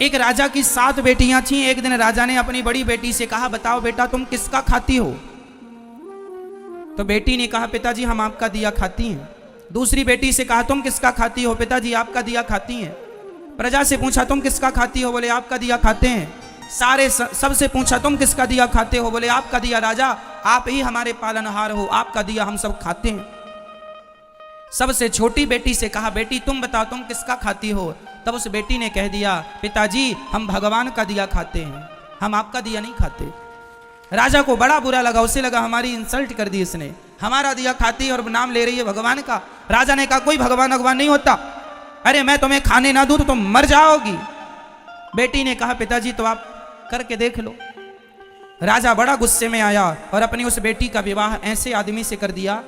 एक राजा की 7 बेटियां थीं। एक दिन राजा ने अपनी बड़ी बेटी से कहा, बताओ बेटा तुम किसका खाती हो? तो बेटी ने कहा, पिताजी हम आपका दिया खाती हैं। दूसरी बेटी से कहा, तुम किसका खाती हो? पिताजी आपका दिया खाती हैं। प्रजा से पूछा, तुम किसका खाती हो? बोले आपका दिया खाते हैं। सबसे पूछा, तुम किसका दिया खाते हो? बोले आपका दिया। राजा आप ही हमारे पालनहार हो, आपका दिया हम सब खाते हैं। सबसे छोटी बेटी से कहा, बेटी तुम बताओ तुम किसका खाती हो? तब उस बेटी ने कह दिया, पिताजी हम भगवान का दिया खाते हैं, हम आपका दिया नहीं खाते। राजा को बड़ा बुरा लगा, उसे लगा हमारी इंसल्ट कर दी इसने, हमारा दिया खाती है और नाम ले रही है भगवान का। राजा ने कहा, कोई भगवान भगवान नहीं होता, अरे मैं तुम्हें खाने ना दूं तो तुम मर जाओगी। बेटी ने कहा, पिताजी तो आप करके देख लो। राजा बड़ा गुस्से में आया और अपनी उस बेटी का विवाह ऐसे आदमी से कर दिया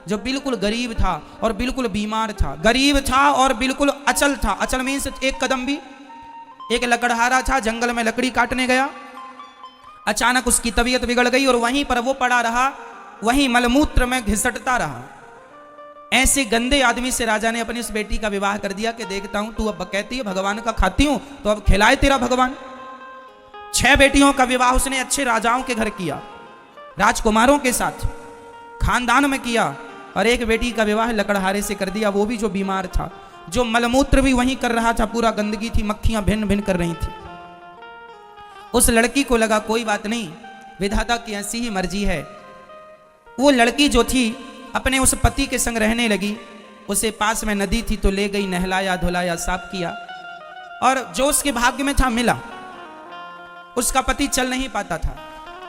जो बिल्कुल गरीब था और बिल्कुल बीमार था। गरीब था और बिल्कुल अचल था। अचल मीन्स एक कदम भी। एक लकड़हारा था, जंगल में लकड़ी काटने गया, अचानक उसकी तबीयत बिगड़ गई और वहीं पर वो पड़ा रहा, वहीं मलमूत्र में घिसटता रहा। ऐसे गंदे आदमी से राजा ने अपनी उस बेटी का विवाह कर दिया कि देखता हूं तू अब कहती है भगवान का खाती हूं तो अब खिलाए तेरा भगवान। 6 बेटियों का विवाह उसने अच्छे राजाओं के घर किया, राजकुमारों के साथ खानदान में किया, और एक बेटी का विवाह लकड़हारे से कर दिया, वो भी जो बीमार था, जो मलमूत्र भी वहीं कर रहा था, पूरा गंदगी थी, मक्खियां भिन्न भिन्न कर रही थी। उस लड़की को लगा कोई बात नहीं, विधाता की ऐसी ही मर्जी है। वो लड़की जो थी अपने उस पति के संग रहने लगी। उसे पास में नदी थी तो ले गई, नहलाया धुलाया साफ किया, और जो उसके भाग्य में था मिला। उसका पति चल नहीं पाता था,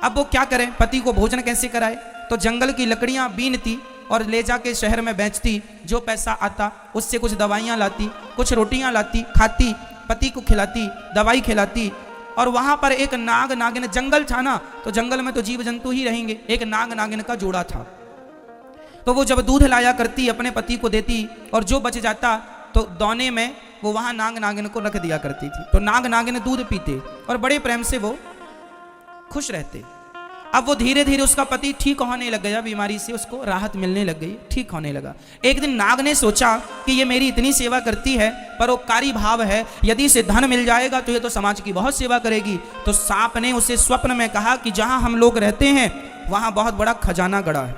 अब वो क्या करे, पति को भोजन कैसे कराए? तो जंगल की लकड़ियां बीनती और ले जाके शहर में बेचती, जो पैसा आता उससे कुछ दवाइयां लाती, कुछ रोटियां लाती, खाती, पति को खिलाती, दवाई खिलाती। और वहां पर एक नाग नागिन, जंगल था ना तो जंगल में तो जीव जंतु ही रहेंगे, एक नाग नागिन का जोड़ा था। तो वो जब दूध लाया करती अपने पति को देती, और जो बच जाता तो दौने में वो वहां नाग नागिन को रख दिया करती थी। तो नाग नागिन दूध पीते और बड़े प्रेम से वो खुश रहते। अब वो धीरे धीरे उसका पति ठीक होने लग गया, बीमारी से उसको राहत मिलने लग गई, ठीक होने लगा। एक दिन नाग ने सोचा कि ये मेरी इतनी सेवा करती है, परोपकारी भाव है, यदि इसे धन मिल जाएगा तो ये तो समाज की बहुत सेवा करेगी। तो सांप ने उसे स्वप्न में कहा कि जहां हम लोग रहते हैं वहां बहुत बड़ा खजाना गड़ा है,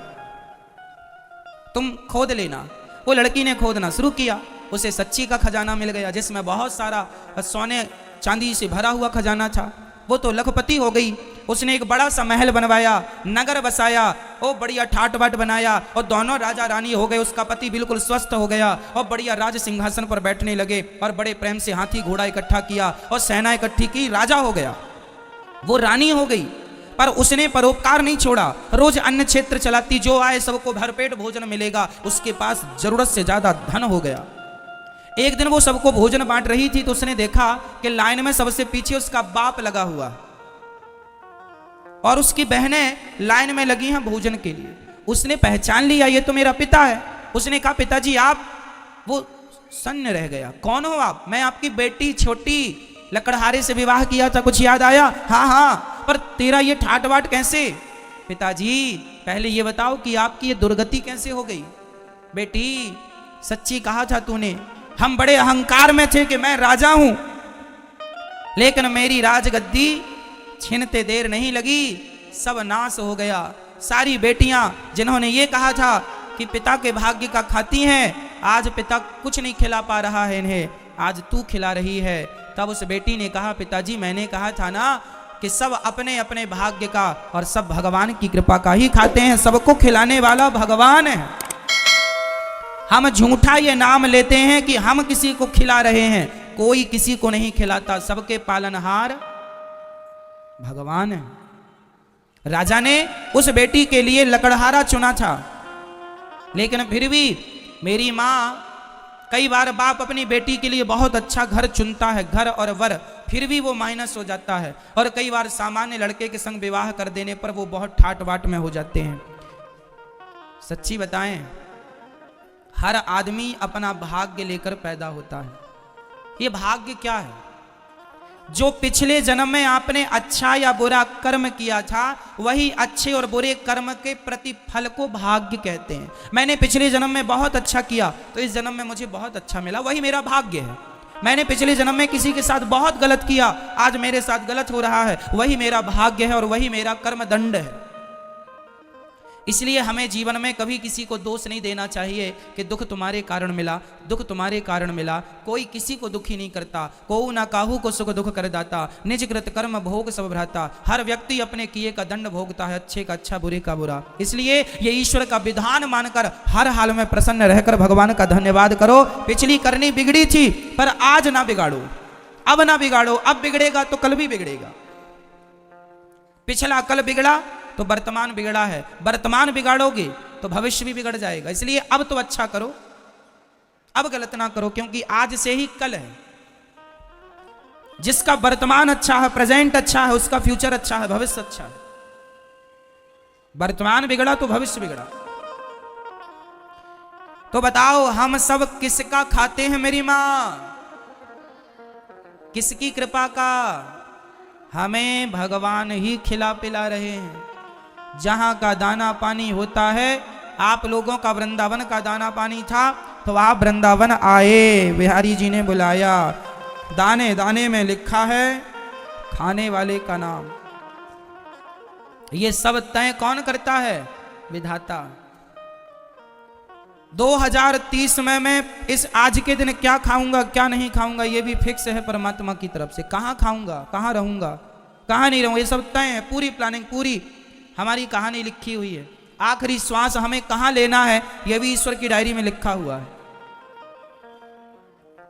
तुम खोद लेना। वो लड़की ने खोदना शुरू किया, उसे सच्ची का खजाना मिल गया, जिसमें बहुत सारा सोने चांदी से भरा हुआ खजाना था। वो तो लखपति हो गई। उसने एक बड़ा सा महल बनवाया, नगर बसाया, वो बढ़िया ठाट बाट बनाया, और दोनों राजा रानी हो गए। उसका पति बिल्कुल स्वस्थ हो गया और बढ़िया राज सिंहासन पर बैठने लगे, और बड़े प्रेम से हाथी घोड़ा इकट्ठा किया और सेना इकट्ठी की, राजा हो गया, वो रानी हो गई। पर उसने परोपकार नहीं छोड़ा, रोज अन्न क्षेत्र चलाती, जो आए सबको भरपेट भोजन मिलेगा। उसके पास जरूरत से ज्यादा धन हो गया। एक दिन वो सबको भोजन बांट रही थी तो उसने देखा कि लाइन में सबसे पीछे उसका बाप लगा हुआ और उसकी बहनें लाइन में लगी हैं भोजन के लिए। उसने पहचान लिया, ये तो मेरा पिता है। उसने कहा, पिताजी आप? वो सन्न रह गया, कौन हो आप? मैं आपकी बेटी छोटी, लकड़हारे से विवाह किया था, कुछ याद आया? हाँ हाँ, पर तेरा ये ठाट बाट कैसे? पिताजी पहले ये बताओ कि आपकी ये दुर्गति कैसे हो गई? बेटी सच्ची कहा था तूने, हम बड़े अहंकार में थे कि मैं राजा हूं, लेकिन मेरी राजगद्दी छीनते देर नहीं लगी, सब नाश हो गया। सारी बेटियां जिन्होंने ये कहा था कि पिता के भाग्य का खाती हैं, आज पिता कुछ नहीं खिला पा रहा है इन्हें, आज तू खिला रही है। तब उस बेटी ने कहा, पिताजी मैंने कहा था ना कि सब अपने अपने भाग्य का और सब भगवान की कृपा का ही खाते हैं, सबको खिलाने वाला भगवान है। हम झूठा ये नाम लेते हैं कि हम किसी को खिला रहे हैं, कोई किसी को नहीं खिलाता, सबके पालनहार भगवान है। राजा ने उस बेटी के लिए लकड़हारा चुना था, लेकिन फिर भी मेरी माँ, कई बार बाप अपनी बेटी के लिए बहुत अच्छा घर चुनता है, घर और वर, फिर भी वो माइनस हो जाता है, और कई बार सामान्य लड़के के संग विवाह कर देने पर वो बहुत ठाट बाट में हो जाते हैं। सच्ची बताएं, हर आदमी अपना भाग्य लेकर पैदा होता है। ये भाग्य क्या है? जो पिछले जन्म में आपने अच्छा या बुरा कर्म किया था, वही अच्छे और बुरे कर्म के प्रतिफल को भाग्य कहते हैं। मैंने पिछले जन्म में बहुत अच्छा किया तो इस जन्म में मुझे बहुत अच्छा मिला, वही मेरा भाग्य है। मैंने पिछले जन्म में किसी के साथ बहुत गलत किया, आज मेरे साथ गलत हो रहा है, वही मेरा भाग्य है और वही मेरा कर्म दंड है। इसलिए हमें जीवन में कभी किसी को दोष नहीं देना चाहिए कि दुख तुम्हारे कारण मिला, दुख तुम्हारे कारण मिला। कोई किसी को दुखी नहीं करता, कोऊ ना काहू को सुख दुख कर दाता, निज कृत कर्म भोग सब भ्राता। हर व्यक्ति अपने किए का दंड भोगता है, अच्छे का अच्छा, बुरे का बुरा। इसलिए ये ईश्वर का विधान मानकर हर हाल में प्रसन्न रहकर भगवान का धन्यवाद करो। पिछली करनी बिगड़ी थी पर आज ना बिगाड़ो, अब ना बिगाड़ो, अब बिगड़ेगा तो कल भी बिगड़ेगा। पिछला कल बिगड़ा तो वर्तमान बिगड़ा है, वर्तमान बिगाड़ोगे तो भविष्य भी बिगड़ जाएगा। इसलिए अब तो अच्छा करो, अब गलत ना करो, क्योंकि आज से ही कल है। जिसका वर्तमान अच्छा है, प्रेजेंट अच्छा है, उसका फ्यूचर अच्छा है, भविष्य अच्छा है। वर्तमान बिगड़ा तो भविष्य बिगड़ा। तो बताओ हम सब किसका खाते हैं मेरी मां? किसकी कृपा का? हमें भगवान ही खिला पिला रहे हैं। जहां का दाना पानी होता है, आप लोगों का वृंदावन का दाना पानी था तो आप वृंदावन आए, बिहारी जी ने बुलाया। दाने दाने में लिखा है खाने वाले का नाम। ये सब तय कौन करता है? विधाता। 2030 में मैं इस आज के दिन क्या खाऊंगा क्या नहीं खाऊंगा ये भी फिक्स है परमात्मा की तरफ से। कहां खाऊंगा, कहां रहूंगा, कहां नहीं रहूंगा, ये सब तय है। पूरी प्लानिंग, पूरी हमारी कहानी लिखी हुई है। आखिरी श्वास हमें कहां लेना है यह भी ईश्वर की डायरी में लिखा हुआ है।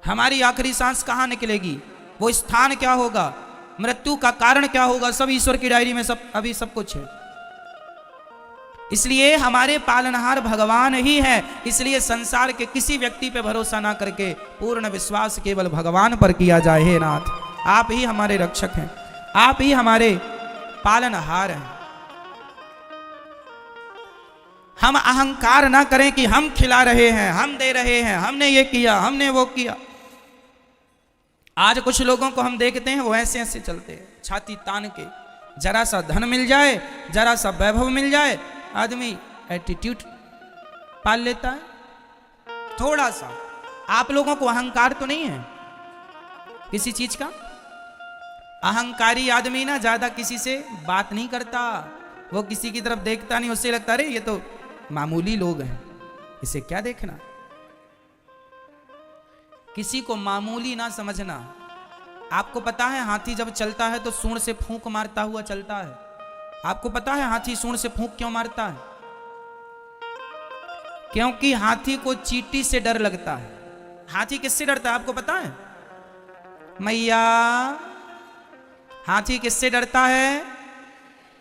हमारी आखिरी सांस कहां निकलेगी, वो स्थान क्या होगा, मृत्यु का कारण क्या होगा, सब ईश्वर की डायरी में अभी सब कुछ है। इसलिए हमारे पालनहार भगवान ही है। इसलिए संसार के किसी व्यक्ति पे भरोसा ना करके पूर्ण विश्वास केवल भगवान पर किया जाए। हे नाथ, आप ही हमारे रक्षक हैं, आप ही हमारे पालनहार हैं। हम अहंकार ना करें कि हम खिला रहे हैं, हम दे रहे हैं, हमने ये किया, हमने वो किया। आज कुछ लोगों को हम देखते हैं वो ऐसे ऐसे चलते हैं, छाती तान के। जरा सा धन मिल जाए, जरा सा वैभव मिल जाए, आदमी एटीट्यूड पाल लेता है थोड़ा सा। आप लोगों को अहंकार तो नहीं है किसी चीज का? अहंकारी आदमी ना ज्यादा किसी से बात नहीं करता, वो किसी की तरफ देखता नहीं, उससे लगता अरे ये तो मामूली लोग हैं, इसे क्या देखना। किसी को मामूली ना समझना। आपको पता है हाथी जब चलता है तो सूंड से फूंक मारता हुआ चलता है। आपको पता है हाथी सूंड से फूंक क्यों मारता है? क्योंकि हाथी को चींटी से डर लगता है। हाथी किससे डरता है आपको पता है? मैया, हाथी किससे डरता है?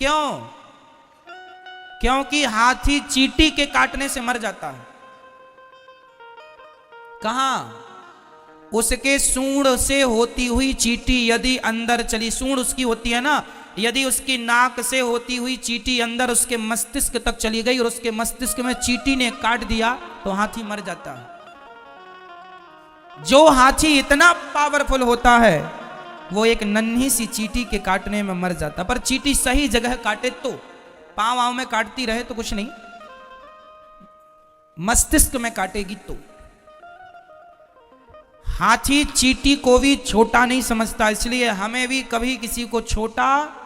क्यों? क्योंकि हाथी चींटी के काटने से मर जाता है। कहां? उसके सूंड से होती हुई चींटी यदि अंदर चली, सूंड उसकी होती है ना, यदि उसकी नाक से होती हुई चींटी अंदर उसके मस्तिष्क तक चली गई और उसके मस्तिष्क में चींटी ने काट दिया तो हाथी मर जाता है। जो हाथी इतना पावरफुल होता है वो एक नन्ही सी चींटी के काटने में मर जाता। पर चींटी सही जगह काटे तो, पांव आंव में काटती रहे तो कुछ नहीं, मस्तिष्क में काटेगी तो। हाथी चींटी को भी छोटा नहीं समझता, इसलिए हमें भी कभी किसी को छोटा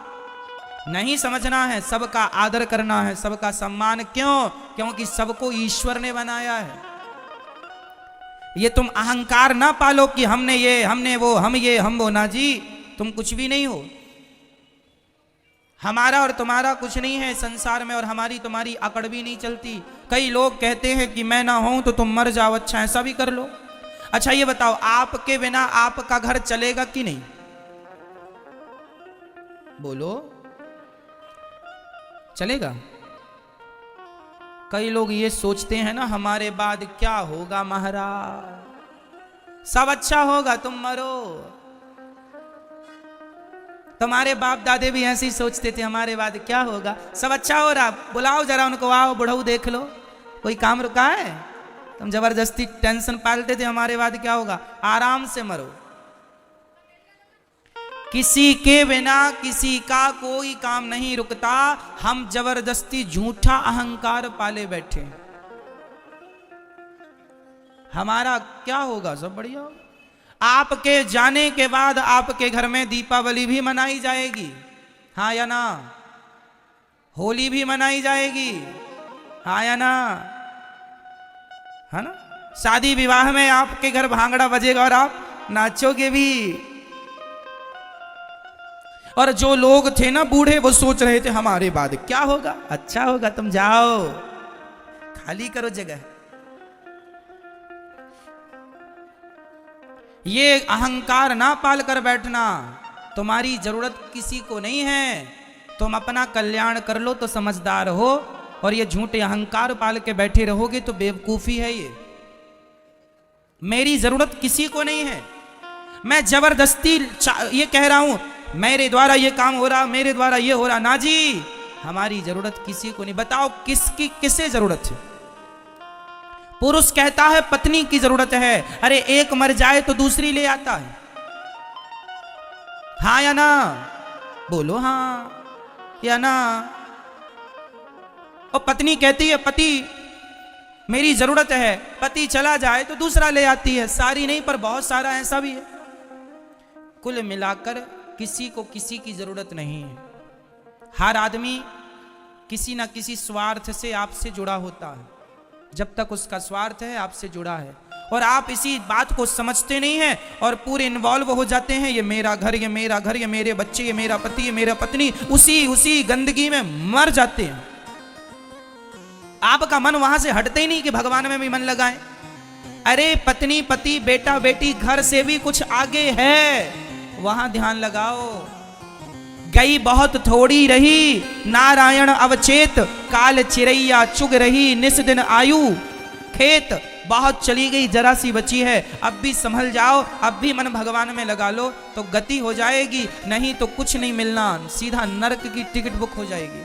नहीं समझना है, सबका आदर करना है, सबका सम्मान। क्यों? क्योंकि सबको ईश्वर ने बनाया है। ये तुम अहंकार ना पालो कि हमने ये, हमने वो, हम ये, हम वो। ना जी, तुम कुछ भी नहीं हो। हमारा और तुम्हारा कुछ नहीं है संसार में, और हमारी तुम्हारी अकड़ भी नहीं चलती। कई लोग कहते हैं कि मैं ना हूं तो तुम मर जाओ। अच्छा, ऐसा भी कर लो। अच्छा ये बताओ, आपके बिना आपका घर चलेगा कि नहीं? बोलो, चलेगा? कई लोग ये सोचते हैं ना हमारे बाद क्या होगा महाराज, सब अच्छा होगा, तुम मरो। तुम्हारे बाप दादे भी ऐसे ही सोचते थे, हमारे बाद क्या होगा, सब अच्छा हो रहा। बुलाओ जरा उनको, आओ बुढ़ऊ देख लो, कोई काम रुका है? तुम जबरदस्ती टेंशन पालते थे हमारे बाद क्या होगा। आराम से मरो। किसी के बिना किसी का कोई काम नहीं रुकता। हम जबरदस्ती झूठा अहंकार पाले बैठे। हमारा क्या होगा, सब बढ़िया होगा। आपके जाने के बाद आपके घर में दीपावली भी मनाई जाएगी, हाँ या ना? होली भी मनाई जाएगी, हाँ या ना? है ना? शादी विवाह में आपके घर भांगड़ा बजेगा और आप नाचोगे भी। और जो लोग थे ना बूढ़े, वो सोच रहे थे हमारे बाद क्या होगा। अच्छा होगा, तुम जाओ, खाली करो जगह। ये अहंकार ना पाल कर बैठना, तुम्हारी जरूरत किसी को नहीं है, तुम अपना कल्याण कर लो तो समझदार हो, और ये झूठे अहंकार पाल के बैठे रहोगे तो बेवकूफी है। ये मेरी जरूरत किसी को नहीं है, मैं जबरदस्ती ये कह रहा हूं मेरे द्वारा ये काम हो रहा, मेरे द्वारा ये हो रहा, ना जी, हमारी जरूरत किसी को नहीं। बताओ किसकी किसे जरूरत है? पुरुष कहता है पत्नी की जरूरत है, अरे एक मर जाए तो दूसरी ले आता है, हाँ या ना? बोलो हाँ या ना? और पत्नी कहती है पति मेरी जरूरत है, पति चला जाए तो दूसरा ले आती है। सारी नहीं पर बहुत सारा ऐसा भी है। कुल मिलाकर किसी को किसी की जरूरत नहीं है। हर आदमी किसी ना किसी स्वार्थ से आपसे जुड़ा होता है। जब तक उसका स्वार्थ है आपसे जुड़ा है, और आप इसी बात को समझते नहीं हैं और पूरे इन्वॉल्व हो जाते हैं। ये मेरा घर, ये मेरा घर, ये मेरे बच्चे, ये मेरा पति, ये मेरा पत्नी, उसी गंदगी में मर जाते हैं। आपका मन वहां से हटते ही नहीं कि भगवान में भी मन लगाएं। अरे पत्नी पति बेटा बेटी घर से भी कुछ आगे है, वहां ध्यान लगाओ। गई बहुत थोड़ी रही नारायण अवचेत, काल चिरैया चुग रही निस दिन आयु खेत। बहुत चली गई जरा सी बची है, अब भी संभल जाओ, अब भी मन भगवान में लगा लो तो गति हो जाएगी, नहीं तो कुछ नहीं मिलना, सीधा नरक की टिकट बुक हो जाएगी।